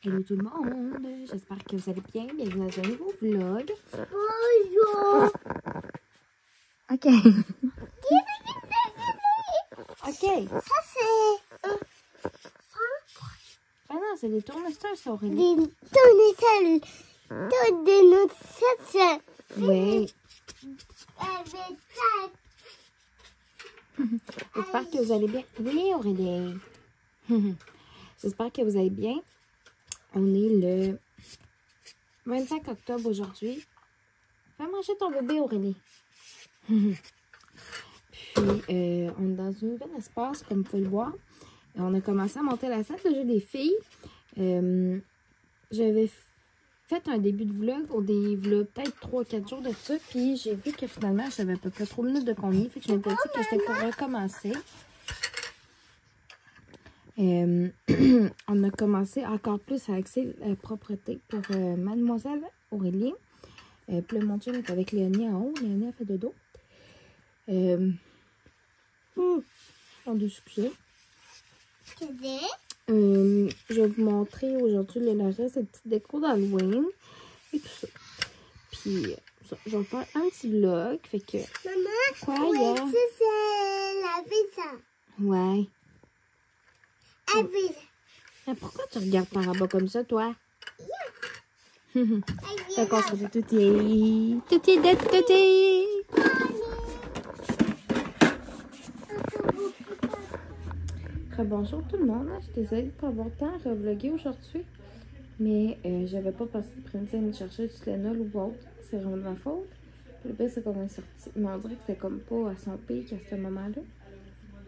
Hello tout le monde, j'espère que vous allez bien. Bienvenue dans un nouveau vlog. Bonjour. Ok. Ok. Ça c'est Ah non, c'est des tournesols, ça, Aurélie. des tournesols. Des tournesols. Oui. Avec J'espère que vous allez bien. Oui, Aurélie. J'espère que vous allez bien. On est le 25 octobre aujourd'hui. Fais manger ton bébé, Aurélie. Puis, on est dans un nouvel espace, comme vous pouvez le voir. On a commencé à monter la salle de jeu des filles. J'avais fait un début de vlog, ou des vlogs peut-être 3-4 jours de ça. Puis, j'ai vu que finalement, j'avais à peu près 3 minutes de contenu. Fait que je m'étais dit que j'étais pour recommencer. On a commencé encore plus à axer la propreté pour mademoiselle Aurélie. Puis là, mon chum est avec Léonie en haut. Léonie a fait dodo. En deux succès. Je vais vous montrer aujourd'hui le reste des petites décos d'Halloween et tout ça. Puis, ça, je vais faire un petit vlog. Fait que. Maman, quoi, oui, y a? ça c'est la pizza. Ouais. La pizza. Mais pourquoi tu regardes par là-bas comme ça, toi? D'accord, ça fait tout est. Tout est de tout est. Bonjour tout le monde, je suis désolée de ne pas avoir le temps à revlogger aujourd'hui, mais j'avais pas passé l'après-midi à me chercher du Tylenol ou autre, c'est vraiment de ma faute. Puis le pire c'est qu'on est sorti, mais on dirait que c'était comme pas à son pic à ce moment-là.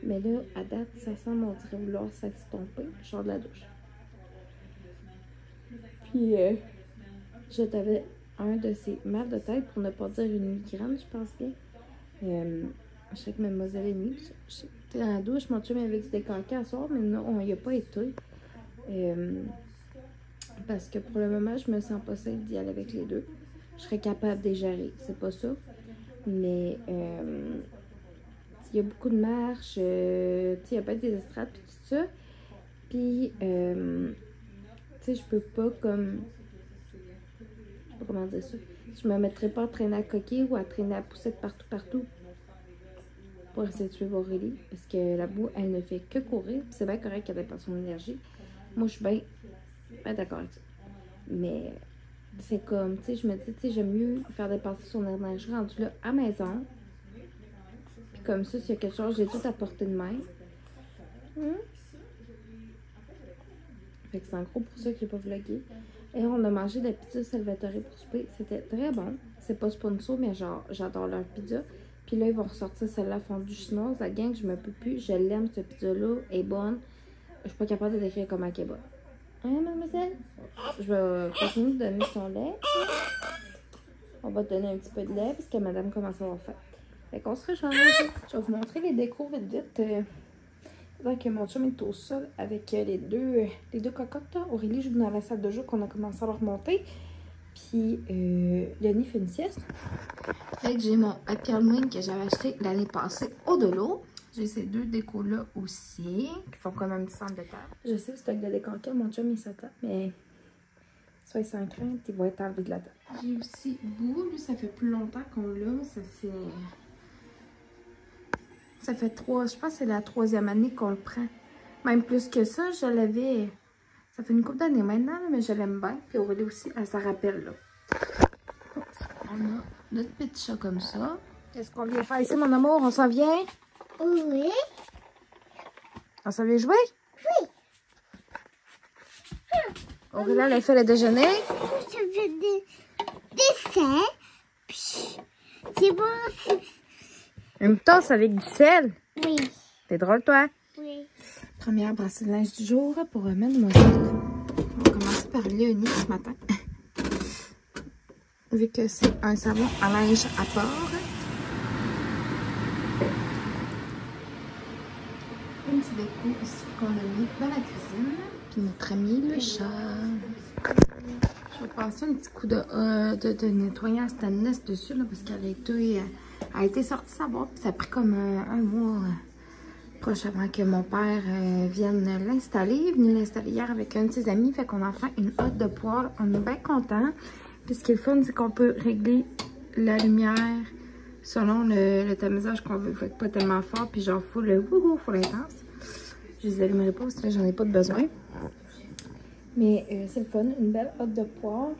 Mais là, à date, ça semble, on dirait vouloir s'estomper, je sors de la douche. Puis j'avais un de ces mal de tête, pour ne pas dire une migraine, je pense bien. Je sais que mademoiselle Annie, j'étais dans la douche, mon chum avait du décanqué à soir, mais non, on n'y a pas été. Parce que pour le moment, je me sens pas safe d'y aller avec les deux. Je serais capable de les gérer, c'est pas ça. Mais il y a beaucoup de marches, il y a pas des estrades puis tout ça. Puis, tu sais, je peux pas comme... Je sais pas comment dire ça. Je me mettrais pas à traîner à coquille ou à traîner à poussette partout. Pour essayer de suivre Aurélie, parce que la boue, elle ne fait que courir. C'est bien correct qu'elle dépense son énergie. Moi, je suis bien d'accord avec ça. Mais c'est comme, tu sais, je me dis, tu sais, j'aime mieux faire dépenser son énergie rendue là à maison. Puis comme ça, s'il y a quelque chose, j'ai tout à portée de main. Fait que c'est en gros pour ça que j'ai pas vlogué. Et on a mangé de la pizza Salvatore pour souper. C'était très bon. C'est pas sponsor, mais genre, j'adore leur pizza. Puis là, ils vont ressortir celle-là fondue chinoise. La gang, je me peux plus. Je l'aime, cette pizza-là. Elle est bonne. Je suis pas capable de décrire comment elle est bonne. Hein, mademoiselle? Je vais continuer de donner son lait. On va te donner un petit peu de lait, parce que madame commence à avoir faim. Fait qu'on se rejoint. Je vais vous montrer les décos vite. Donc, mon chum est au sol avec les deux cocottes. Là. Aurélie joue dans la salle de jeu qu'on a commencé à leur monter. Puis, Léonie fait une sieste. Fait que j'ai mon Happy Halloween que j'avais acheté l'année passée au Dolo. J'ai ces deux décos-là aussi, qui font comme un petit centre de table. Je sais que c'est avec le décanqué, mon chum il s'attend, mais soyez sans crainte, il va être enlevé de la table. J'ai aussi Bou, lui ça fait plus longtemps qu'on l'a, ça fait 3, je pense que c'est la 3e année qu'on le prend. Même plus que ça, je l'avais, ça fait une couple d'années maintenant, mais je l'aime bien. Puis Aurélie aussi, elle s'en rappelle là. On a notre petit chat comme ça. Qu'est-ce qu'on vient faire ici, mon amour? On s'en vient? Oui. On s'en vient jouer? Oui. Aurélie, elle a fait le déjeuner. Je fais des dessins. C'est bon. Une tasse avec du sel. Oui. T'es drôle, toi? Oui. Première brassée de linge du jour pour mademoiselle. On va commencer par Léonie ce matin. Vu que c'est un savon à linge à port. Une petite déco ici qu'on a mis dans la cuisine. Puis notre ami le chat. Je vais passer un petit coup de nettoyant stainless dessus là, parce qu'elle a été sortie sa boîte. Puis ça a pris comme un mois prochainement que mon père vienne l'installer. Il est venu l'installer hier avec un de ses amis. Fait qu'on a enfin une hotte de poêle. On est bien contents. Puis ce qui est le fun, c'est qu'on peut régler la lumière selon le tamisage qu'on veut. Fait que pas tellement fort. Puis genre full intense. Je les allumerai pas parce que là, j'en ai pas de besoin. Mais c'est le fun. Une belle hotte de poêle.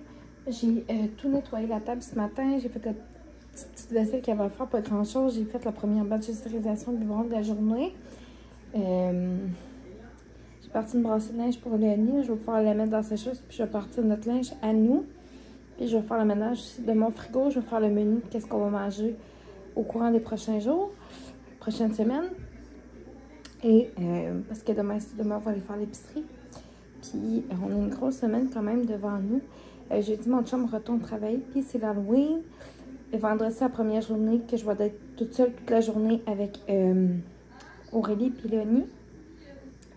J'ai tout nettoyé la table ce matin. J'ai fait la petite vaisselle qu'il y avait à faire, pas grand chose. J'ai fait la première batch de stérilisation biberon de la journée. J'ai parti une brassée de linge pour le nid. Je vais pouvoir la mettre dans sa chose. Puis je vais partir notre linge à nous. Puis je vais faire le ménage de mon frigo. Je vais faire le menu. Qu'est-ce qu'on va manger au courant des prochains jours, prochaines semaines. Et parce que demain on va aller faire l'épicerie. Puis on a une grosse semaine quand même devant nous. Jeudi, mon chum retourne travailler. Puis c'est l'Halloween. Et vendredi, c'est la première journée que je vais être toute seule toute la journée avec Aurélie et Léonie.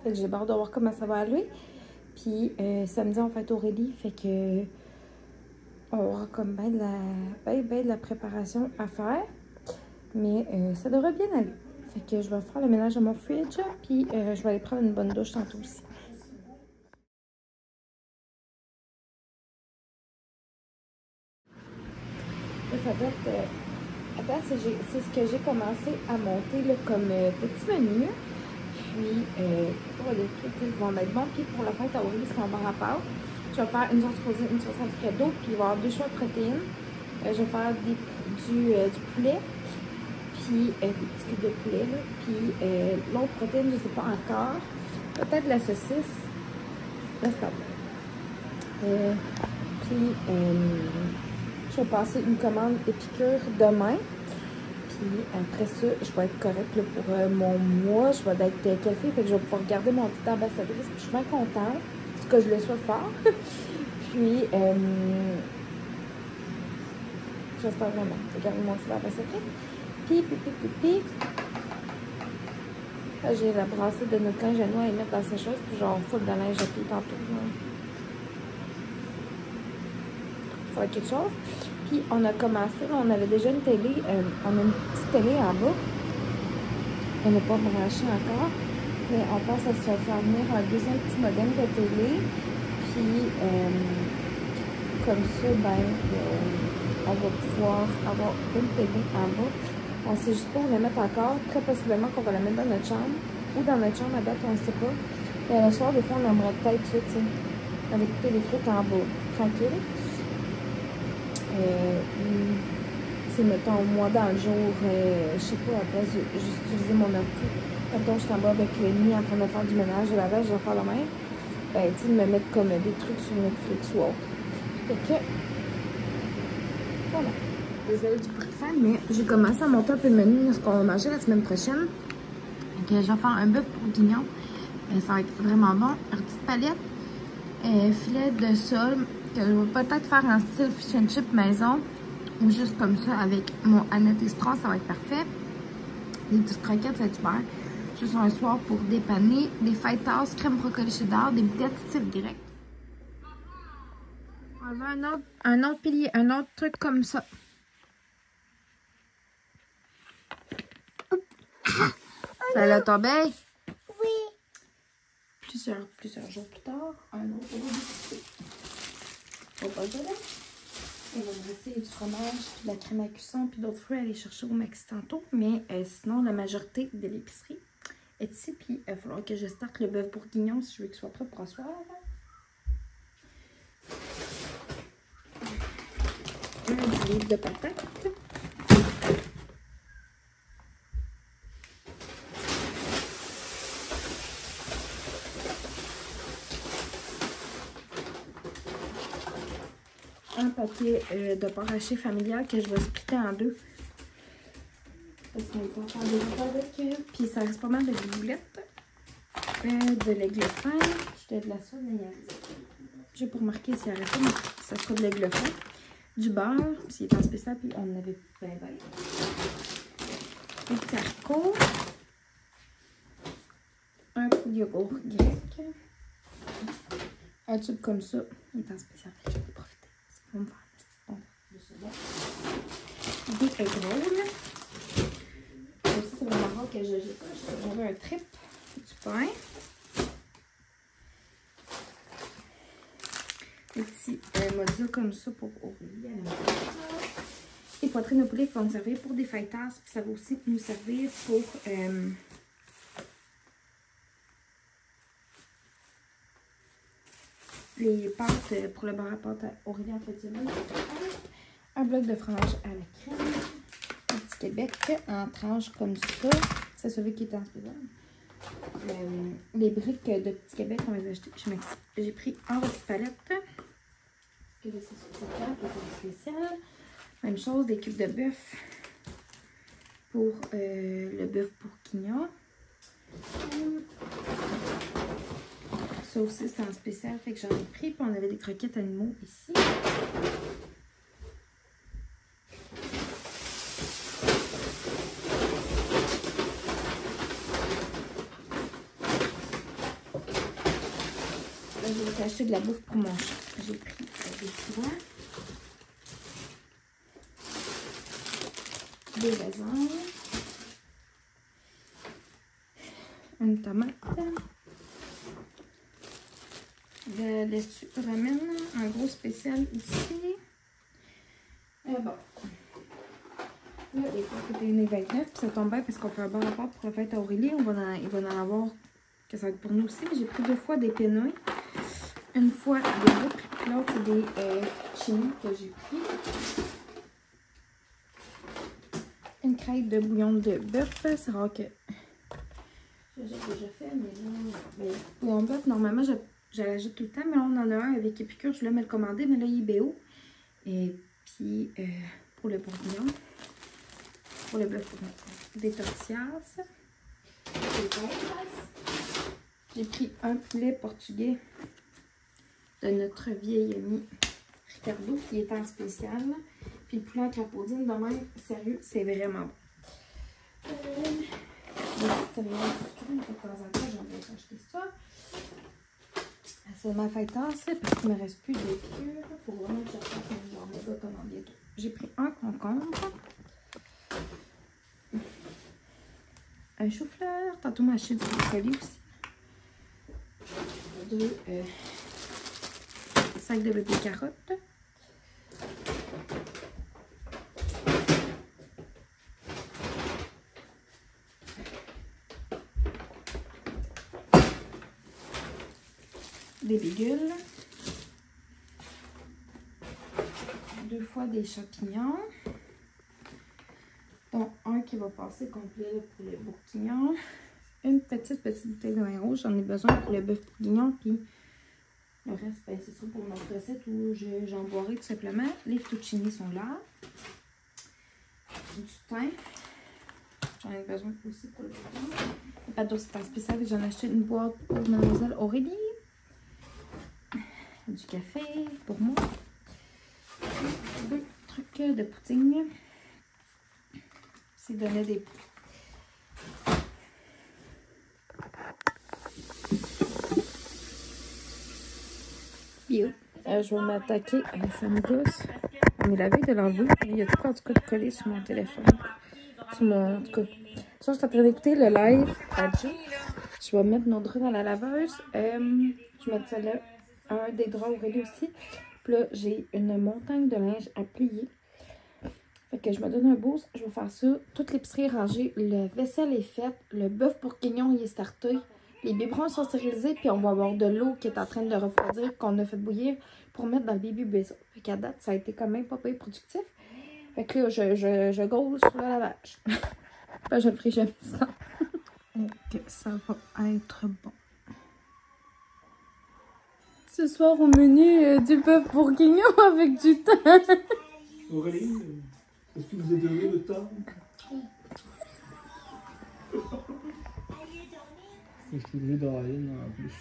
Fait que j'ai hâte de voir comment ça va aller. Puis samedi, on fête Aurélie. Fait que on aura comme bien de la préparation à faire. Mais ça devrait bien aller. Fait que je vais faire le ménage de mon fridge. Puis je vais aller prendre une bonne douche tantôt aussi. C'est ce que j'ai commencé à monter là, comme petit menu. Puis, pour les trucs qui vont être bons. Puis, pour la fête à Aurélie, c'est un bar à pâte. Je vais faire une sauce rosée, une sauce alfredo. Puis, il va y avoir 2 choix de protéines. Je vais faire du poulet. Puis, des petits cubes de poulet. Là. Puis, l'autre protéine, je ne sais pas encore. Peut-être la saucisse. Là, c'est pas bon. Puis, je vais passer une commande épicure demain. Puis après ça, je vais être correcte là, pour mon mois. Je vais être qualifiée. Fait que je vais pouvoir garder mon titre d'ambassadrice. Puis je suis bien contente. En tout cas, je le souhaite fort. Puis, j'espère vraiment garder mon titre d'ambassadrice. Puis. J'ai la brassée de notre linge à nous à y mettre dans ces choses. Puis genre, full de linge à pied tantôt. Ça va être quelque chose. Puis on a commencé, on avait déjà une télé, on a une petite télé en bas. On n'a pas branché encore. Mais on pense à se faire venir un deuxième petit modem de télé. Puis comme ça, ben on va pouvoir avoir une télé en bas. On sait juste pas où la mettre encore. Très possiblement qu'on va la mettre dans notre chambre. Ou dans notre chambre à date, on ne sait pas. Mais le soir, des fois, on aimerait peut-être ça, tu sais. Avec tous les trucs en bas. Tranquille. C'est mettons moi dans le jour, je sais pas, après j'ai utilisé mon ordi. Mettons je suis en bas avec le nid en train de faire du ménage, de lavage, je vais faire le même. Ben tu sais, me mettre comme des trucs sur Netflix ou autre. Fait que voilà. Désolée du bruit, mais j'ai commencé à monter un peu le menu de ce qu'on va manger la semaine prochaine. Donc je vais faire un bœuf bourguignon. Ça va être vraiment bon. Une petite palette, filet de sole. Que je vais peut-être faire en style fish and chip maison ou juste comme ça avec mon Annette Extra, ça va être parfait. Des petites croquettes, ça va être super. Juste un soir pour dépanner. Des fajitas, crème brocoli cheddar, des bouteilles style grec. On va un autre pilier, un autre truc comme ça. Ça l'a tombé? Oui. Plusieurs jours plus tard, un autre. On va on va rester du fromage, puis de la crème à cuisson, puis d'autres fruits à aller chercher au Maxi tantôt. Mais sinon, la majorité de l'épicerie est ici. Puis il va falloir que je starte le bœuf bourguignon si je veux qu'il soit prêt pour ce soir. Un livre de patates. Un papier de porc haché familial que je vais splitter en deux. Parce qu'on va faire des repas avec. Puis ça reste pas mal de boulettes. De l'aigle fin. J'ai de la sauce d'ailleurs. J'ai pour marquer s'il y a mais ça sera de l'aigle fin. Du beurre, s'il est en spécial, puis on en avait bien. Un petit haricot. Un peu de yogourt grec. Un tube comme ça. Il est en spécial, je vais profiter. On va me faire un petit bon de ce bon. Des egg rolls. Aussi, c'est vraiment rare que j'avais un trip du pain. Des petits modules comme ça pour Aurélie. Et poitrine de poulet qui vont nous servir pour des fajitas. Puis ça va aussi nous servir pour les pâtes, pour le bar à pâte à Aurélie en fait. Un bloc de fromage à la crème. Un petit Québec en tranches comme ça. C'est celui qui est en spécial. Les briques de Petit Québec, on les a achetées. J'ai pris en petite palette. Que c'est sur cette carte, c'est spécial. Même chose, des cubes de bœuf pour le bœuf bourguignon. Ça aussi, c'est en spécial, fait que j'en ai pris. Puis on avait des croquettes animaux ici. Là, j'ai acheté de la bouffe pour mon chat. J'ai pris des soins, des raisins, une tomate, de la laitue romaine, un gros spécial ici. Bon. Là, les fois, c'était 1,29 $, puis ça tombe bien parce qu'on fait un bon rapport pour la fête à Aurélie. Il va en avoir que ça va être pour nous aussi. J'ai pris 2 fois des pénouilles, une fois des boucles, puis l'autre c'est des chinis que j'ai pris. Une crête de bouillon de bœuf. C'est rare que j'ai déjà fait, mais là, bouillon de bœuf, normalement, je l'ajoute tout le temps, mais là, on en a un avec épicure. Je voulais me le commander, mais là, il est BO. Et puis, pour le bourguignon, pour le bœuf, des tortillas, des pâtes. J'ai pris un poulet portugais de notre vieil ami Ricardo, qui est en spécial. Puis le poulet en clapoudine, de même, sérieux, c'est vraiment bon. Ça vient de temps en temps, j'aimerais acheter ça. C'est ma fêtasse, parce qu'il ne me reste plus d'épicure. Il faut vraiment que je fasse un genre de commande bientôt. J'ai pris un concombre. Un chou-fleur. Tantôt, ma acheté du brocoli aussi. 2 sacs de bébé carottes. Des bigules. 2 fois des champignons. Dont un qui va passer complet pour le bourguignon. Une petite bouteille de vin rouge. J'en ai besoin pour le bœuf bourguignon. Puis le reste, ben, c'est ça pour notre recette où j'en boirai tout simplement. Les fettuccini sont là. Du thym. J'en ai besoin aussi pour le bourguignon. Les pâtes d'ours, c'est pas spécial. J'en ai acheté une boîte pour mademoiselle Aurélie. Du café pour moi. 2 trucs de poutine. C'est donné des bio. Je vais m'attaquer à ça me gosse. On est la veille de l'enlever. Il y a tout en tout cas de coller sur mon téléphone. Sur mon. En tout cas. Ça, je suis en train d'écouter le live à Joe. Je vais mettre nos draps dans la laveuse. Je vais mettre celle-là. Un des draps Aurélie aussi. Puis là, j'ai une montagne de linge à plier. Fait que je me donne un boost. Je vais faire ça. Toute l'épicerie est rangée. Le vaisselle est faite. Le bœuf bourguignon il est starté. Les biberons sont stérilisés. Puis on va avoir de l'eau qui est en train de refroidir, qu'on a fait bouillir pour mettre dans le baby baison. Fait qu'à date, ça a été quand même pas peu productif. Fait que là, je grosse sur le lavage. Ben, je le ferai jamais ça. Donc, ça va être bon. Ce soir, au menu, du bœuf bourguignon avec du thym. Aurélie, est-ce que vous êtes donné le temps? Est-ce que vous êtes dans la ligne en plus?